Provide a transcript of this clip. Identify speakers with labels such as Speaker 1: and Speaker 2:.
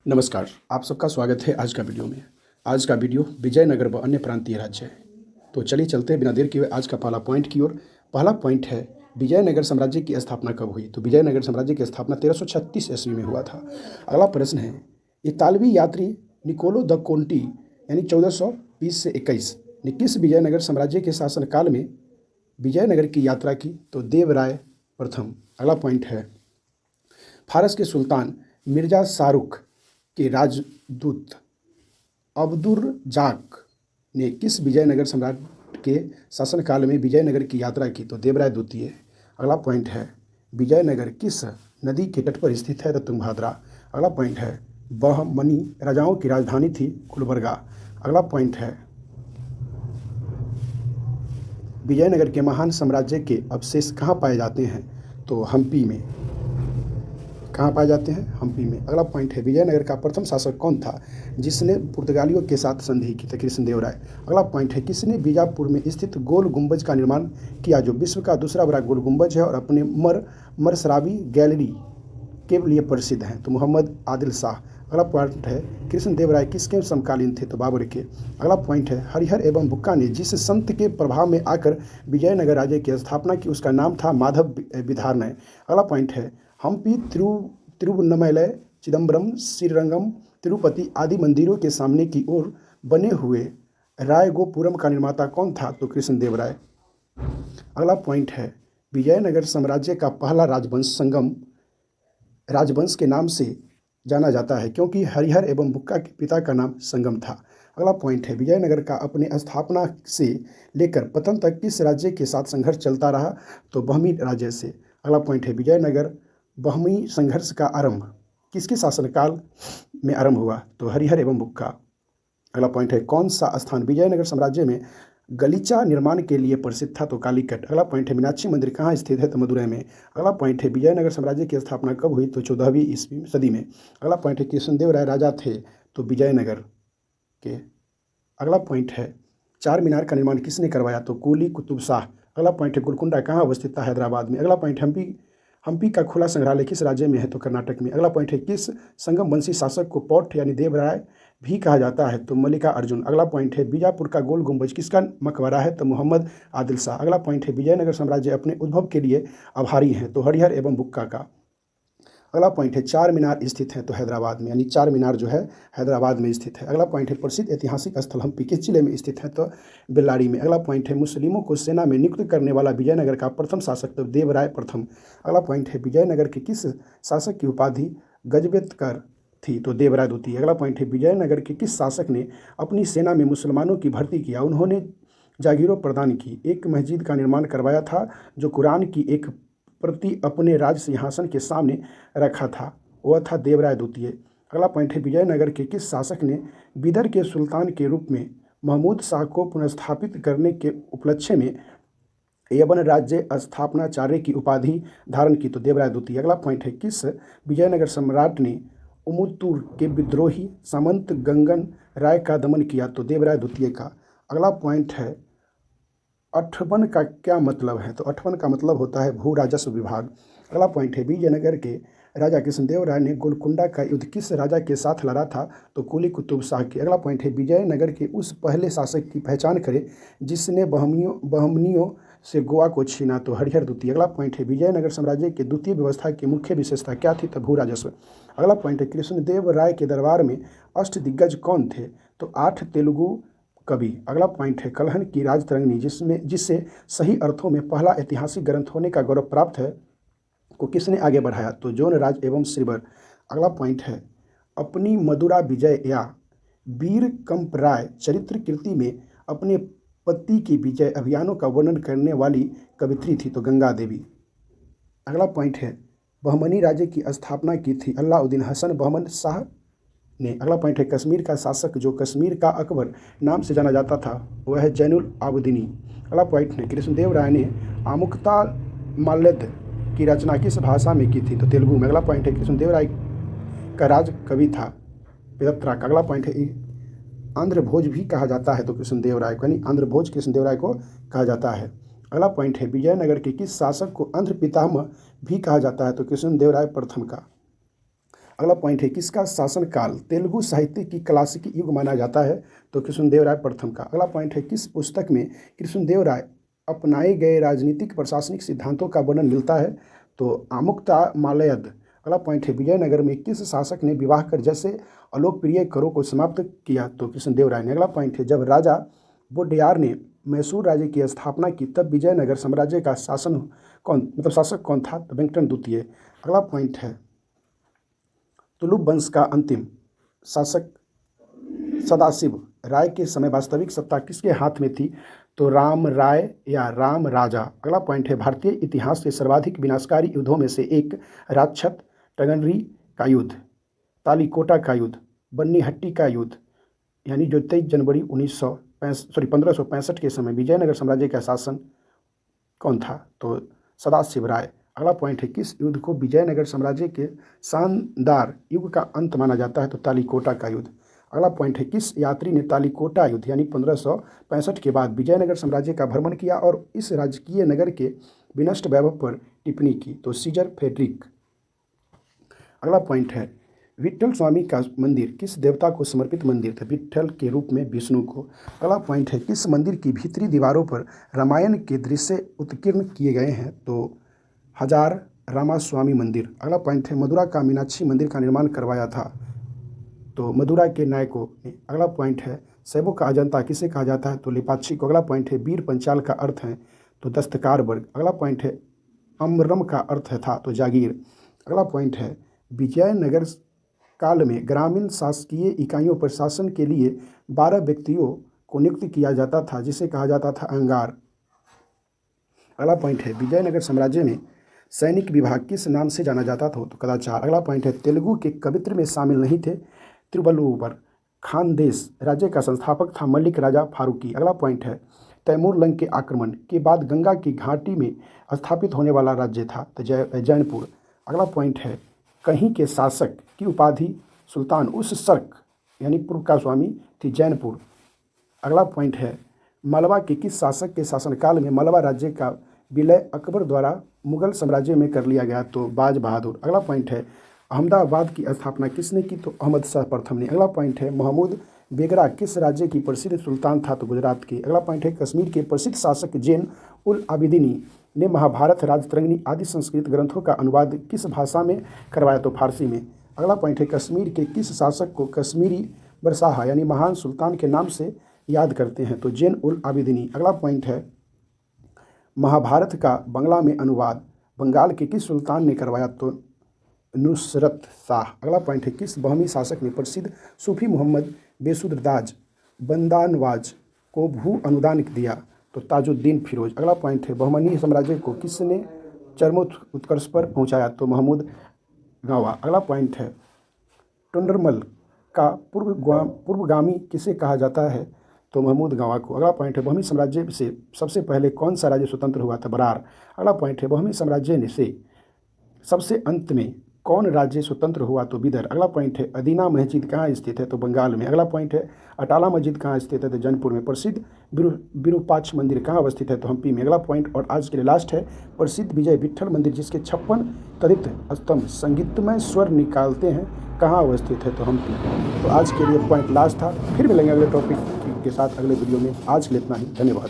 Speaker 1: नमस्कार, आप सबका स्वागत है आज का वीडियो में। आज का वीडियो विजयनगर व अन्य प्रांतीय राज्य है। तो चलिए चलते हैं बिना देर किए आज का पहला पॉइंट की ओर। पहला पॉइंट है विजयनगर साम्राज्य की स्थापना कब हुई? तो विजयनगर साम्राज्य की स्थापना 1336 ईस्वी में हुआ था। अगला प्रश्न है इतालवी यात्री निकोलो द कोंटी यानी 1420 से 21 ने किस विजयनगर साम्राज्य के शासनकाल में विजयनगर की यात्रा की? तो देवराय प्रथम। अगला पॉइंट है फारस के सुल्तान मिर्जा शाहरुख के राजदूत अब्दुर्रजाक ने किस विजयनगर सम्राट के शासनकाल में विजयनगर की यात्रा की? तो देवराय द्वितीय। अगला पॉइंट है विजयनगर किस नदी के तट पर स्थित है? तो तुंगभद्रा। अगला पॉइंट है बहमनी राजाओं की राजधानी थी गुलबर्गा। अगला पॉइंट है विजयनगर के महान साम्राज्य के अवशेष कहाँ पाए जाते हैं? तो हम्पी में। कहाँ पाए जाते हैं? हम्पी में। अगला पॉइंट है विजयनगर का प्रथम शासक कौन था जिसने पुर्तगालियों के साथ संधि की? तो कृष्णदेवराय। अगला पॉइंट है किसने बीजापुर में स्थित गोल गुंबज का निर्माण किया जो विश्व का दूसरा बड़ा गोल गुंबज है और अपने मरसराबी गैलरी के लिए प्रसिद्ध है? तो मोहम्मद आदिल शाह। अगला पॉइंट है कृष्णदेवराय किसके समकालीन थे? तो बाबर के। अगला पॉइंट है हरिहर एवं बुक्का ने जिस संत के प्रभाव में आकर विजयनगर राज्य की स्थापना की उसका नाम था माधव विधानय। अगला पॉइंट है हम्पी तिरुवन्नमलई चिदम्बरम श्रीरंगम तिरुपति आदि मंदिरों के सामने की ओर बने हुए रायगोपुरम का निर्माता कौन था? तो कृष्णदेवराय। अगला पॉइंट है विजयनगर साम्राज्य का पहला राजवंश संगम राजवंश के नाम से जाना जाता है क्योंकि हरिहर एवं बुक्का के पिता का नाम संगम था। अगला पॉइंट है विजयनगर का अपने स्थापना से लेकर पतन तक किस राज्य के साथ संघर्ष चलता रहा? तो बहमी राज्य से। अगला पॉइंट है विजयनगर बहमी संघर्ष का आरंभ किसके शासनकाल में आरंभ हुआ? तो हरिहर एवं बुक्का। अगला पॉइंट है कौन सा स्थान विजयनगर साम्राज्य में गलीचा निर्माण के लिए प्रसिद्ध था? तो कालीकट। अगला पॉइंट है मीनाक्षी मंदिर कहाँ स्थित है? तो मदुरै में। अगला पॉइंट है विजयनगर साम्राज्य की स्थापना कब हुई? तो 14वीं ईस्वी सदी में। अगला पॉइंट है कृष्णदेवराय राजा थे तो विजयनगर के। अगला पॉइंट है चार मीनार का निर्माण किसने करवाया? तो कुली कुतुब शाह। अगला पॉइंट है गोलकुंडा कहाँ अवस्थित था? हैदराबाद में। अगला पॉइंट हम्पी का खुला संग्रहालय किस राज्य में है? तो कर्नाटक में। अगला पॉइंट है किस संगम वंशी शासक को पौठ यानी देवराय भी कहा जाता है? तो मल्लिका अर्जुन। अगला पॉइंट है बीजापुर का गोल गुंबज किसका मकबरा है? तो मोहम्मद आदिल शाह। अगला पॉइंट है विजयनगर साम्राज्य अपने उद्भव के लिए आभारी है? तो हरिहर एवं बुक्का का। अगला पॉइंट है चार मीनार स्थित है? तो हैदराबाद में, यानी चार मीनार जो है हैदराबाद में स्थित है। अगला पॉइंट है प्रसिद्ध ऐतिहासिक स्थल हम्पी किस जिले में स्थित है? तो बेल्लारी में। अगला पॉइंट है मुस्लिमों को सेना में नियुक्त करने वाला विजयनगर का प्रथम शासक? तो देवराय प्रथम। अगला पॉइंट है विजयनगर के किस शासक की उपाधि गजबेतकर थी? तो देवराय द्वितीय। अगला पॉइंट है विजयनगर के किस शासक ने अपनी सेना में मुसलमानों की भर्ती किया? उन्होंने जागीरों प्रदान की। एक मस्जिद का निर्माण करवाया था जो कुरान की एक प्रति अपने राज सिंहासन के सामने रखा था, वह था देवराय द्वितीय। अगला पॉइंट है विजयनगर के किस शासक ने बिदर के सुल्तान के रूप में महमूद शाह को पुनर्स्थापित करने के उपलक्ष्य में यवन राज्य स्थापनाचार्य की उपाधि धारण की? तो देवराय द्वितीय। अगला पॉइंट है किस विजयनगर सम्राट ने उमुतूर के विद्रोही सामंत गंगन राय का दमन किया? तो देवराय द्वितीय का। अगला पॉइंट है अठवन का क्या मतलब है? तो अठवन का मतलब होता है भू राजस्व विभाग। अगला पॉइंट है विजयनगर के राजा कृष्णदेवराय ने गोलकुंडा का युद्ध किस राजा के साथ लड़ा था? तो कुली कुतुब शाह के। अगला पॉइंट है विजयनगर के उस पहले शासक की पहचान करें जिसने बहमनियों से गोवा को छीना? तो हरिहर द्वितीय। अगला पॉइंट है विजयनगर साम्राज्य की द्वितीय व्यवस्था की मुख्य विशेषता क्या थी? तो भू राजस्व। अगला पॉइंट है कृष्णदेव राय के दरबार में अष्टदिग्गज कौन थे? तो 8 तेलुगु कवि। अगला पॉइंट है कलहन की राजतरंगिणी जिससे सही अर्थों में पहला ऐतिहासिक ग्रंथ होने का गौरव प्राप्त है को किसने आगे बढ़ाया? तो जोन राज एवं श्रीवर। अगला पॉइंट है अपनी मदुरा विजय या वीर कंपराय चरित्र कृति में अपने पति की विजय अभियानों का वर्णन करने वाली कवित्री थी? तो गंगा देवी। अगला पॉइंट है बहमनी राज्य की स्थापना की थी अलाउद्दीन हसन बहमन शाह ने। अगला पॉइंट है कश्मीर का शासक जो कश्मीर का अकबर नाम से जाना जाता था वह है जैनुल आबदीनी। अगला पॉइंट है कृष्णदेव राय ने आमुक्ता माल्यद की रचना किस भाषा में की थी? तो तेलुगु में। अगला पॉइंट है कृष्णदेव राय का राज कवि था पेदत्रा का। अगला पॉइंट है आंध्र भोज भी कहा जाता है तो कृष्णदेव राय को, यानी आंध्र भोज कृष्णदेव राय को कहा जाता है। अगला पॉइंट है विजयनगर के किस शासक को आंध्र पितामह भी कहा जाता है? तो कृष्णदेव राय प्रथम का। अगला पॉइंट है किसका शासनकाल तेलुगु साहित्य की क्लासिक युग माना जाता है? तो कृष्णदेवराय प्रथम का। अगला पॉइंट है किस पुस्तक में कृष्णदेवराय अपनाए गए राजनीतिक प्रशासनिक सिद्धांतों का वर्णन मिलता है? तो आमुक्तमाल्यद। अगला पॉइंट है विजयनगर में किस शासक ने विवाह कर जैसे अलोकप्रिय करों को समाप्त किया? तो कृष्णदेवराय ने। अगला पॉइंट है जब राजा वोडेयार ने मैसूर राज्य की स्थापना की तब विजयनगर साम्राज्य का शासक कौन था? तो वेंकटन द्वितीय। अगला पॉइंट है तुलुप वंश का अंतिम शासक सदाशिव राय के समय वास्तविक सत्ता किसके हाथ में थी? तो राम राय या राम राजा। अगला पॉइंट है भारतीय इतिहास के सर्वाधिक विनाशकारी युद्धों में से एक राक्षत टगनरी का युद्ध, तालीकोटा का युद्ध, बन्नीहट्टी का युद्ध, यानी जो 23 जनवरी 1565 के समय विजयनगर साम्राज्य का शासन कौन था? तो सदाशिव राय। अगला पॉइंट है किस युद्ध को विजयनगर साम्राज्य के शानदार युग का अंत माना जाता है? तो तालीकोटा का युद्ध। अगला पॉइंट है किस यात्री ने तालीकोटा युद्ध यानी 1565 के बाद विजयनगर साम्राज्य का भ्रमण किया और इस राजकीय नगर के विनष्ट वैभव पर टिप्पणी की? तो सीजर फ्रेडरिक। अगला पॉइंट है विट्ठल स्वामी का मंदिर किस देवता को समर्पित मंदिर था? विट्ठल के रूप में विष्णु को। अगला पॉइंट है किस मंदिर की भीतरी दीवारों पर रामायण के दृश्य उत्कीर्ण किए गए हैं? तो हजार रामास्वामी मंदिर। अगला पॉइंट है मदुरा का मीनाक्षी मंदिर का निर्माण करवाया था? तो मदुरा के नायकों ने। अगला पॉइंट है शैवों का अजंता किसे कहा जाता है? तो लिपाक्षी को। अगला पॉइंट है वीर पंचाल का अर्थ है? तो दस्तकार वर्ग। अगला पॉइंट है अमरम का अर्थ था? तो जागीर। अगला पॉइंट है विजयनगर काल में ग्रामीण शासकीय इकाइयों पर शासन के लिए 12 व्यक्तियों को नियुक्त किया जाता था जिसे कहा जाता था अंगार। अगला पॉइंट है विजयनगर साम्राज्य में सैनिक विभाग किस नाम से जाना जाता था? तो कदाचार। अगला पॉइंट है तेलुगु के कवित्र में शामिल नहीं थे तिरुवल्लुवर खानदेश राज्य का संस्थापक था मलिक राजा फारूकी। अगला पॉइंट है तैमूर लंग के आक्रमण के बाद गंगा की घाटी में स्थापित होने वाला राज्य था? तो जैनपुर। अगला पॉइंट है कहीं के शासक की उपाधि सुल्तान उस सर्क यानी पूर्व का स्वामी थी? जैनपुर। अगला पॉइंट है मालवा के किस शासक के शासनकाल में मालवा राज्य का विलय अकबर द्वारा मुगल साम्राज्य में कर लिया गया? तो बाज बहादुर। अगला पॉइंट है अहमदाबाद की स्थापना किसने की? तो अहमद शाह प्रथम ने। अगला पॉइंट है महमूद बेगरा किस राज्य की प्रसिद्ध सुल्तान था? तो गुजरात के। अगला पॉइंट है कश्मीर के प्रसिद्ध शासक जैन उल आबिदीनी ने महाभारत राजतरंगिणी आदि संस्कृत ग्रंथों का अनुवाद किस भाषा में करवाया? तो फारसी में। अगला पॉइंट है कश्मीर के किस शासक को कश्मीरी बरसाहा यानी महान सुल्तान के नाम से याद करते हैं? तो जैन उल आबिदीनी। अगला पॉइंट है महाभारत का बंगला में अनुवाद बंगाल के किस सुल्तान ने करवाया? तो नुसरत शाह। अगला पॉइंट है किस बहमी शासक ने प्रसिद्ध सूफी मोहम्मद बेसुददाज बंदानवाज को भू अनुदान दिया? तो ताजुद्दीन फिरोज। अगला पॉइंट है बहमनी साम्राज्य को किसने चरमोत्कर्ष पर पहुंचाया? तो महमूद गावा। अगला पॉइंट है टोंडरमल का पूर्वगामी किसे कहा जाता है? तो महमूद गावा को। अगला पॉइंट है बहमी साम्राज्य से सबसे पहले कौन सा राज्य स्वतंत्र हुआ था? बरार। अगला पॉइंट है बहमी साम्राज्य से सबसे अंत में कौन राज्य स्वतंत्र हुआ? तो बिदर। अगला पॉइंट है अदीना मस्जिद कहाँ स्थित है? तो बंगाल में। अगला पॉइंट है अटाला मस्जिद कहाँ स्थित है? तो जौनपुर में। प्रसिद्ध विरूपाक्ष मंदिर कहाँ अवस्थित है? तो हम्पी में। अगला पॉइंट और आज के लिए लास्ट है प्रसिद्ध विजय विट्ठल मंदिर जिसके 56 तदित स्तंभ संगीतमय स्वर निकालते हैं कहाँ अवस्थित है? तो हम्पी। तो आज के लिए पॉइंट लास्ट था। फिर मिलेंगे अगले टॉपिक के साथ अगले वीडियो में। आज के लिए इतना ही। धन्यवाद।